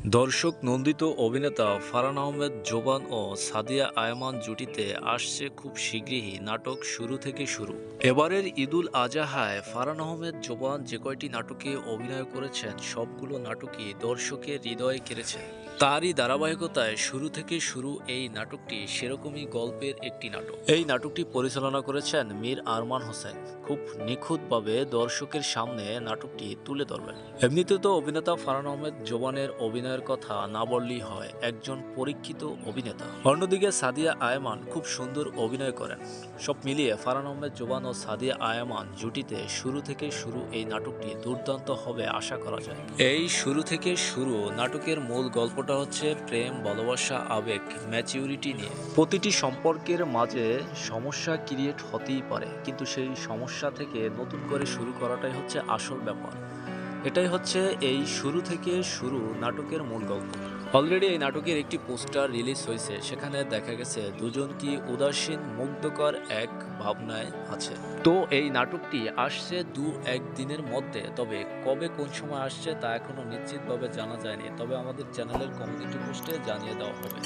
দর্শক নন্দিত অভিনেতা ফারহান আহমেদ জোবান ও সাদিয়া আয়মান জুটিতে আসছে খুব শিগগিরই নাটক শুরু থেকে শুরু। এবারের ঈদুল আজহায় ফারহান আহমেদ জোবান যে কয়টি নাটকে অভিনয় করেছেন সবগুলো নাটকই দর্শকের হৃদয়ে কেড়েছে। তারই ধারাবাহিকতায় শুরু থেকে শুরু এই নাটকটি সেরকমই গল্পের একটি নাটক। এই নাটকটি পরিচালনা করেছেন মীর আরমান হোসেন। খুব নিখুঁতভাবে দর্শকের সামনে নাটকটি তুলে ধরবেন। এমনিতে তো অভিনেতা ফারহান আহমেদ জোবানের অভিনয়ের কথা না বললেই হয়, একজন পরীক্ষিত অভিনেতা। অন্যদিকে সাদিয়া আয়মান খুব সুন্দর অভিনয় করেন। সব মিলিয়ে ফারহান আহমেদ জোবান ও সাদিয়া আয়মান জুটিতে শুরু থেকে শুরু এই নাটকটি দুর্দান্ত হবে আশা করা যায়। এই শুরু থেকে শুরু নাটকের মূল গল্পটা হচ্ছে প্রেম, ভালোবাসা, আবেগ, ম্যাচিউরিটি নিয়ে। প্রতিটি সম্পর্কের মাঝে সমস্যা ক্রিয়েট হতেই পারে, কিন্তু সেই সমস্যা থেকে নতুন করে শুরু করাটাই হচ্ছে আসল ব্যাপার। এটাই হচ্ছে এই শুরু থেকে শুরু নাটকের মূল গল্প। অলরেডি এই নাটকের একটি পোস্টার রিলিজ হয়েছে, সেখানে দেখা গেছে দুজন কি উদাসীন মুগ্ধকর এক ভাবনায় আছে। তো এই নাটকটি আসছে দু এক দিনের মধ্যে, তবে কবে কোন সময় আসছে তা এখনো নিশ্চিতভাবে জানা যায়নি, তবে আমাদের চ্যানেলের কমিউনিটি পোস্টে জানিয়ে দেওয়া হবে।